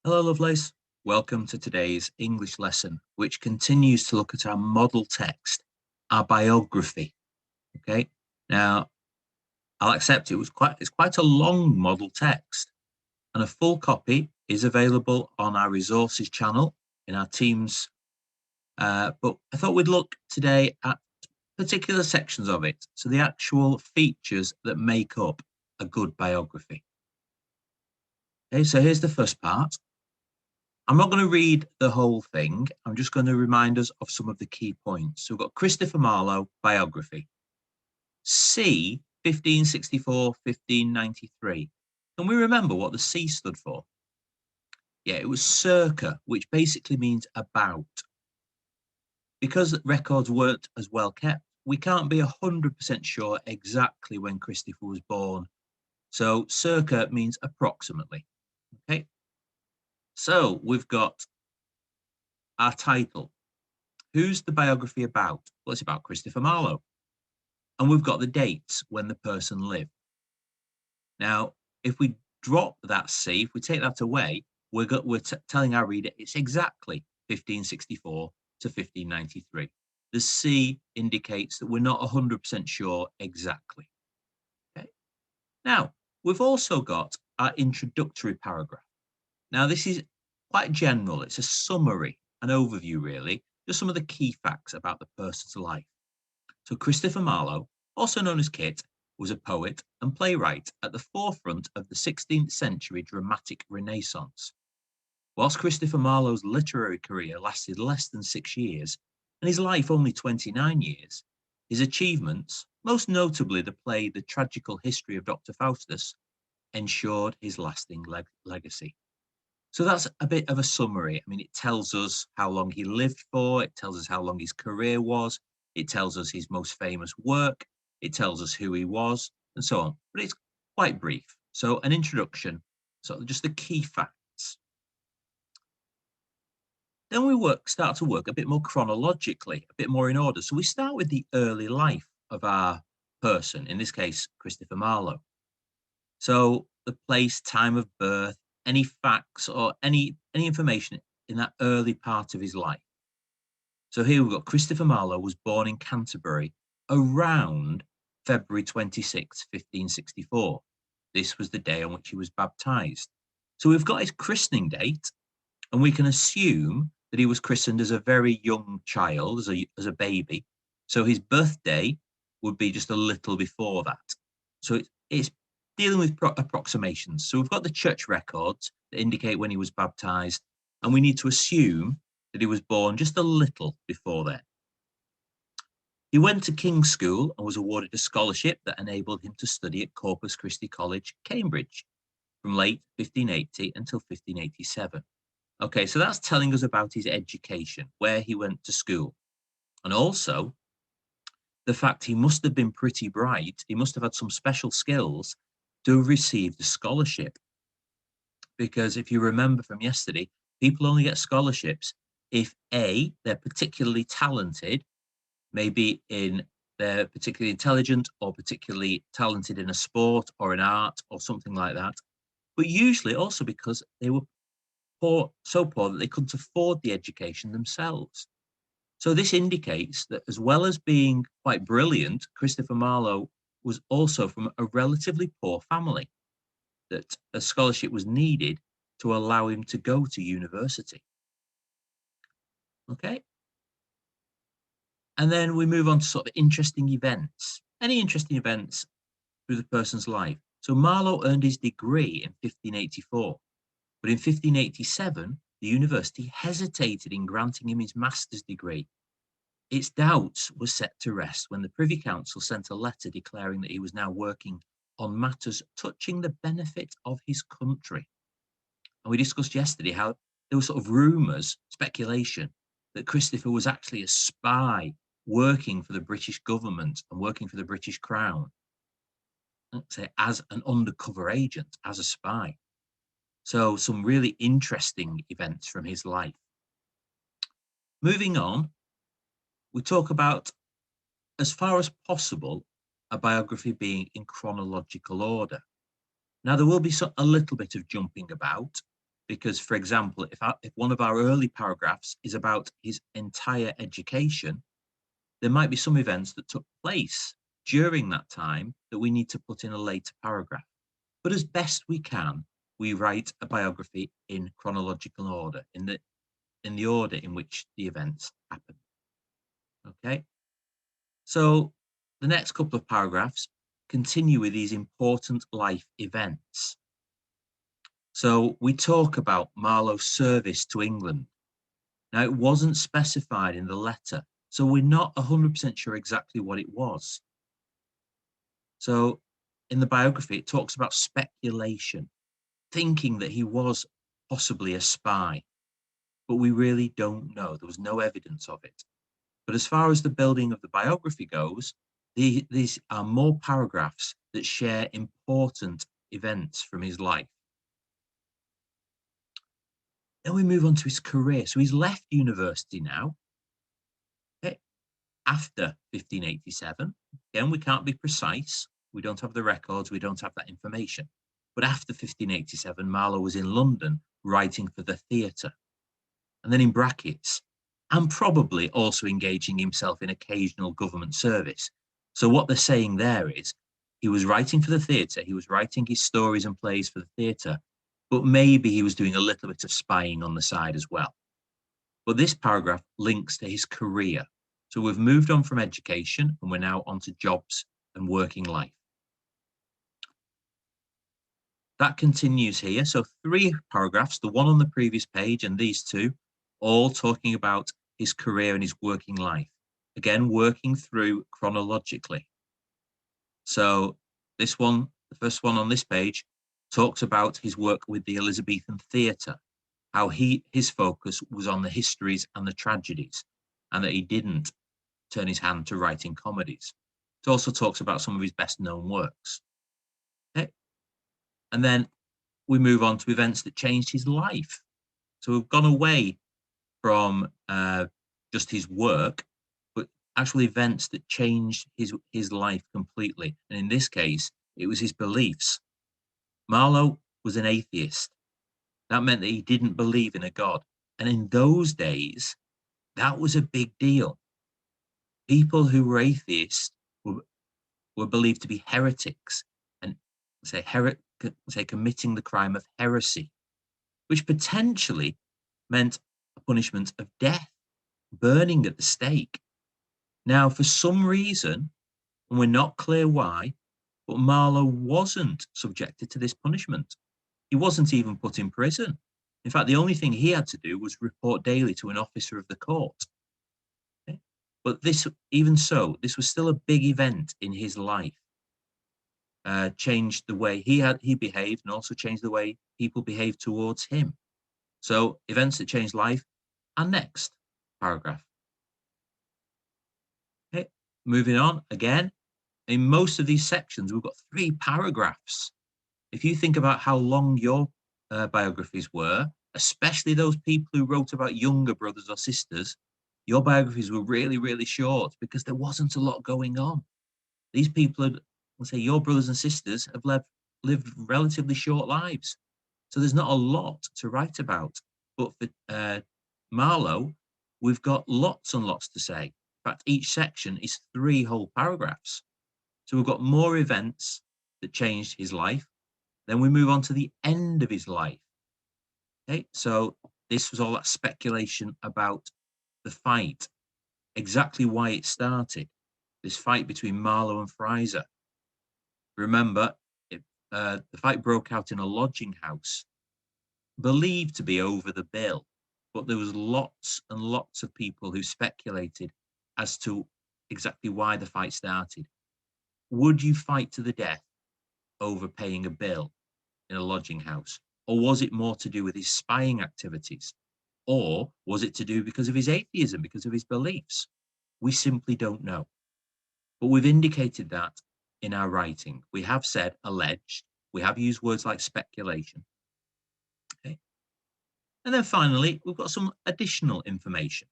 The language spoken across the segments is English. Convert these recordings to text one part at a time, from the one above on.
Hello, Lovelace. Welcome to today's English lesson, which continues to look at our model text, our biography. Okay. Now, I'll accept it's quite a long model text, and a full copy is available on our resources channel in our Teams. But I thought we'd look today at particular sections of it, so the actual features that make up a good biography. Okay, so here's the first part. I'm not going to read the whole thing. I'm just going to remind us of some of the key points. So we've got Christopher Marlowe, biography. C, 1564, 1593. Can we remember what the C stood for? Yeah, it was circa, which basically means about. Because records weren't as well kept, we can't be 100% sure exactly when Christopher was born. So circa means approximately. Okay. So we've got our title. Who's the biography about? Well, it's about Christopher Marlowe. And we've got the dates when the person lived. Now, if we drop that C, if we take that away, we're telling our reader it's exactly 1564 to 1593. The C indicates that we're not 100% sure exactly. Okay. Now, we've also got our introductory paragraph. Now, this is quite general. It's a summary, an overview, really, just some of the key facts about the person's life. So Christopher Marlowe, also known as Kit, was a poet and playwright at the forefront of the 16th century dramatic Renaissance. Whilst Christopher Marlowe's literary career lasted less than 6 years, and his life only 29 years, his achievements, most notably the play The Tragical History of Dr. Faustus, ensured his lasting legacy. So that's a bit of a summary. I mean, it tells us how long he lived for, it tells us how long his career was, it tells us his most famous work, it tells us who he was, and so on. But it's quite brief. So an introduction, so just the key facts. Then we start to work a bit more chronologically, a bit more in order. So we start with the early life of our person, in this case, Christopher Marlowe. So the place, time of birth, any facts or any information in that early part of his life. So here we've got Christopher Marlowe was born in Canterbury around February 26, 1564. This was the day on which he was baptized. So we've got his christening date, and we can assume that he was christened as a very young child, as a baby. So his birthday would be just a little before that. So it's dealing with approximations. So we've got the church records that indicate when he was baptized, and we need to assume that he was born just a little before then. He went to King's School and was awarded a scholarship that enabled him to study at Corpus Christi College, Cambridge, from late 1580 until 1587. Okay, so that's telling us about his education, where he went to school, and also the fact he must have been pretty bright. He must have had some special skills to have received a scholarship. Because if you remember from yesterday, people only get scholarships if A, they're particularly talented, maybe they're particularly intelligent or particularly talented in a sport or an art or something like that. But usually also because they were poor, so poor that they couldn't afford the education themselves. So this indicates that as well as being quite brilliant, Christopher Marlowe was also from a relatively poor family, that a scholarship was needed to allow him to go to university. Okay. And then we move on to sort of interesting events. Any interesting events through the person's life. So Marlowe earned his degree in 1584, but in 1587, the university hesitated in granting him his master's degree. Its doubts were set to rest when the Privy Council sent a letter declaring that he was now working on matters touching the benefit of his country. And we discussed yesterday how there were sort of rumours, speculation, that Christopher was actually a spy working for the British government and working for the British Crown, let's say as an undercover agent, as a spy. So some really interesting events from his life. Moving on, we talk about, as far as possible, a biography being in chronological order. Now, there will be a little bit of jumping about because, for example, if one of our early paragraphs is about his entire education, there might be some events that took place during that time that we need to put in a later paragraph. But as best we can, we write a biography in chronological order, in the order in which the events happen. Okay, so the next couple of paragraphs continue with these important life events. So we talk about Marlowe's service to England. Now, it wasn't specified in the letter, so we're not 100% sure exactly what it was. So in the biography, it talks about speculation, thinking that he was possibly a spy, but we really don't know. There was no evidence of it. But as far as the building of the biography goes, these are more paragraphs that share important events from his life. Then we move on to his career. So he's left university now, okay, after 1587. Again, we can't be precise. We don't have the records. We don't have that information. But after 1587, Marlowe was in London writing for the theatre. And then in brackets, and probably also engaging himself in occasional government service. So what they're saying there is he was writing for the theatre, he was writing his stories and plays for the theatre, but maybe he was doing a little bit of spying on the side as well. But this paragraph links to his career. So we've moved on from education and we're now on to jobs and working life. That continues here. So 3 paragraphs, the one on the previous page and these 2, all talking about his career and his working life. Again, working through chronologically. So this one, the first one on this page, talks about his work with the Elizabethan theatre, how his focus was on the histories and the tragedies, and that he didn't turn his hand to writing comedies. It also talks about some of his best known works. Okay. And then we move on to events that changed his life. So we've gone away from just his work, but actual events that changed his life completely. And in this case, it was his beliefs. Marlowe was an atheist. That meant that he didn't believe in a god. And in those days, that was a big deal. People who were atheists were believed to be heretics and say committing the crime of heresy, which potentially meant a punishment of death, burning at the stake. Now, for some reason, and we're not clear why, but Marlowe wasn't subjected to this punishment. He wasn't even put in prison. In fact, the only thing he had to do was report daily to an officer of the court. Okay? But even so, this was still a big event in his life. Changed the way he behaved, and also changed the way people behaved towards him. So events that changed life. And next paragraph. Okay, moving on again. In most of these sections, we've got 3 paragraphs. If you think about how long your biographies were, especially those people who wrote about younger brothers or sisters, your biographies were really, really short because there wasn't a lot going on. These people had, let's say, your brothers and sisters have lived relatively short lives. So there's not a lot to write about. But for Marlowe, we've got lots and lots to say. In fact, each section is 3 whole paragraphs. So we've got more events that changed his life. Then we move on to the end of his life. Okay, so this was all that speculation about the fight, exactly why it started, this fight between Marlowe and Fraser. Remember, the fight broke out in a lodging house, believed to be over the bill, but there was lots and lots of people who speculated as to exactly why the fight started. Would you fight to the death over paying a bill in a lodging house? Or was it more to do with his spying activities? Or was it to do because of his atheism, because of his beliefs? We simply don't know. But we've indicated that in our writing. We have said alleged. We have used words like speculation. Okay. And then finally, we've got some additional information.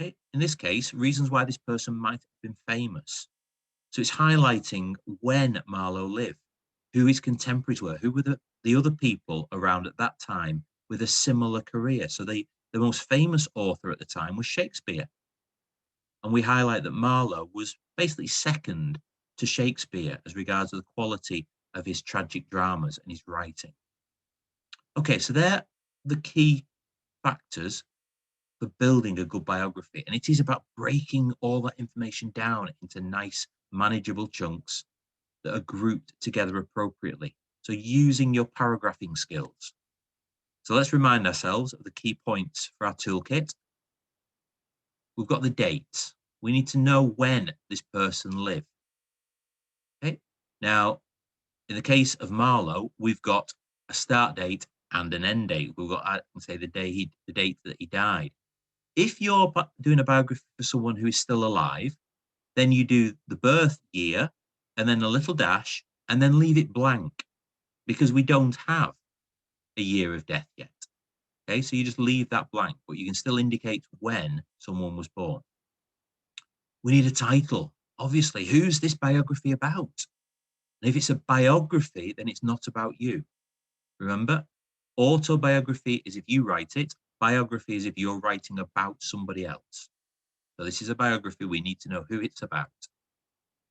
Okay. In this case, reasons why this person might have been famous. So it's highlighting when Marlowe lived, who his contemporaries were, who were the other people around at that time with a similar career. So the most famous author at the time was Shakespeare. And we highlight that Marlowe was basically second to Shakespeare as regards to the quality of his tragic dramas and his writing. Okay, so they're the key factors for building a good biography. And it is about breaking all that information down into nice, manageable chunks that are grouped together appropriately. So using your paragraphing skills. So let's remind ourselves of the key points for our toolkit. We've got the dates. We need to know when this person lived. Okay. Now, in the case of Marlowe, we've got a start date and an end date. We've got, I can say, the date that he died. If you're doing a biography for someone who is still alive, then you do the birth year and then a little dash and then leave it blank because we don't have a year of death yet. Okay, so you just leave that blank, but you can still indicate when someone was born. We need a title. Obviously, who's this biography about? And if it's a biography, then it's not about you. Remember, autobiography is if you write it. Biography is if you're writing about somebody else. So this is a biography. We need to know who it's about.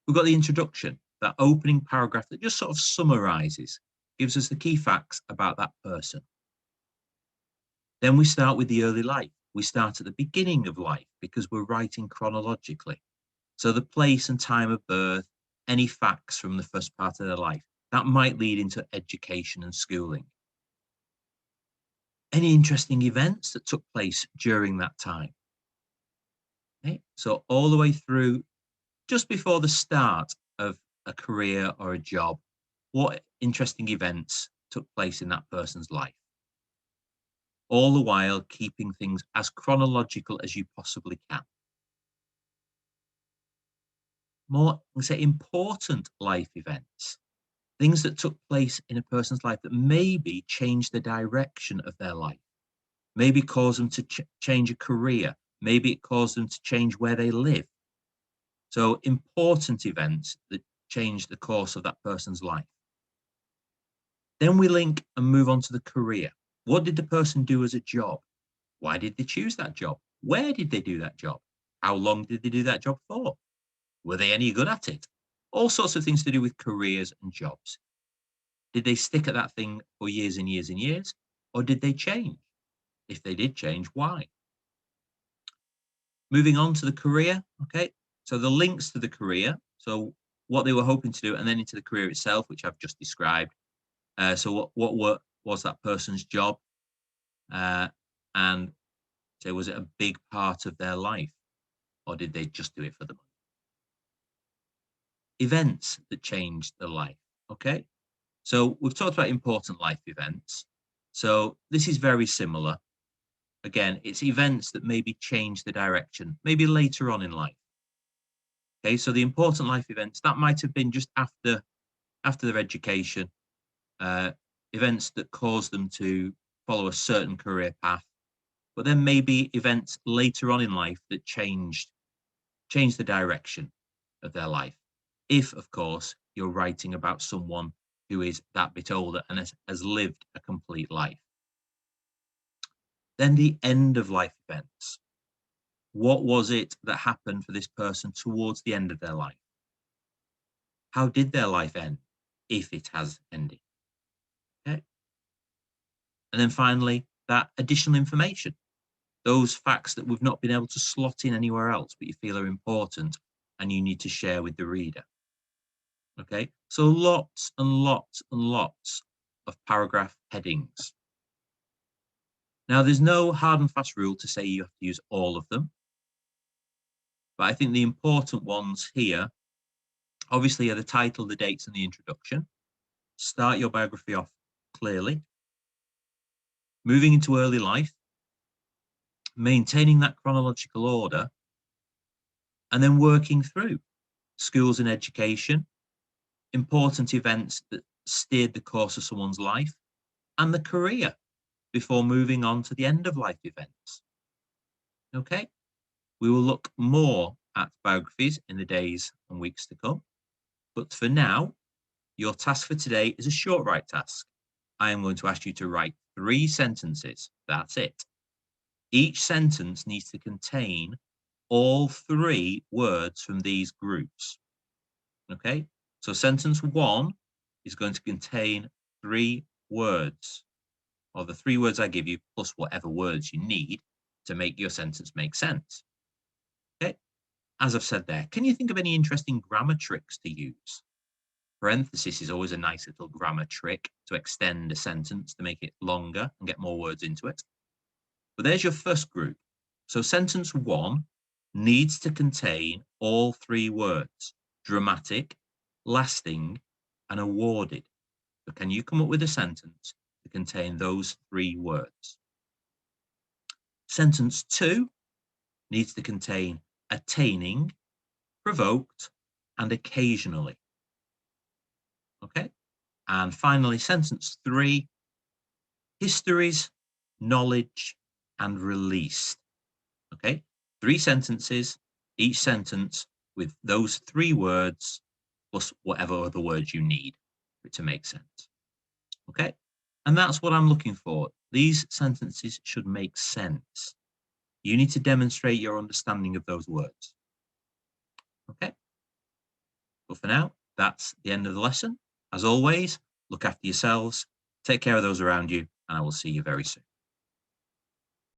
We've got the introduction, that opening paragraph that just sort of summarizes, gives us the key facts about that person. Then we start with the early life. We start at the beginning of life because we're writing chronologically. So the place and time of birth, any facts from the first part of their life, that might lead into education and schooling. Any interesting events that took place during that time. Okay? So all the way through, just before the start of a career or a job, what interesting events took place in that person's life. All the while keeping things as chronological as you possibly can. More, let's say, important life events, things that took place in a person's life that maybe changed the direction of their life, maybe caused them to change a career, maybe it caused them to change where they live. So important events that changed the course of that person's life. Then we link and move on to the career. What did the person do as a job? Why did they choose that job? Where did they do that job? How long did they do that job for? Were they any good at it? All sorts of things to do with careers and jobs. Did they stick at that thing for years and years and years? Or did they change? If they did change, why? Moving on to the career, okay? So the links to the career, so what they were hoping to do, and then into the career itself, which I've just described. So what was that person's job? And so was it a big part of their life? Or did they just do it for the money? Events that changed their life, okay? So we've talked about important life events. So this is very similar. Again, it's events that maybe change the direction, maybe later on in life. Okay, so the important life events, that might have been just after their education, events that caused them to follow a certain career path, but then maybe events later on in life that changed the direction of their life. If, of course, you're writing about someone who is that bit older and has lived a complete life. Then the end of life events. What was it that happened for this person towards the end of their life? How did their life end, if it has ended? Okay. And then finally, that additional information, those facts that we've not been able to slot in anywhere else, but you feel are important and you need to share with the reader. Okay, so lots and lots and lots of paragraph headings. Now, there's no hard and fast rule to say you have to use all of them, but I think the important ones here, obviously, are the title, the dates, and the introduction. Start your biography off clearly. Moving into early life, maintaining that chronological order, and then working through schools and education, important events that steered the course of someone's life, and the career before moving on to the end of life events. Okay, we will look more at biographies in the days and weeks to come. But for now, your task for today is a short write task. I am going to ask you to write 3 sentences. That's it. Each sentence needs to contain all 3 words from these groups. Okay, so sentence 1 is going to contain 3 words, or the 3 words I give you, plus whatever words you need to make your sentence make sense. Okay, as I've said there, can you think of any interesting grammar tricks to use? Parenthesis is always a nice little grammar trick to extend a sentence to make it longer and get more words into it. But there's your first group. So sentence 1 needs to contain all 3 words: dramatic, lasting, and awarded. So can you come up with a sentence to contain those 3 words? Sentence 2 needs to contain attaining, provoked, and occasionally. Okay. And finally, sentence 3, histories, knowledge, and released. Okay. 3 sentences, each sentence with those 3 words plus whatever other words you need for it to make sense. Okay. And that's what I'm looking for. These sentences should make sense. You need to demonstrate your understanding of those words. Okay. But for now, that's the end of the lesson. As always, look after yourselves, take care of those around you, and I will see you very soon.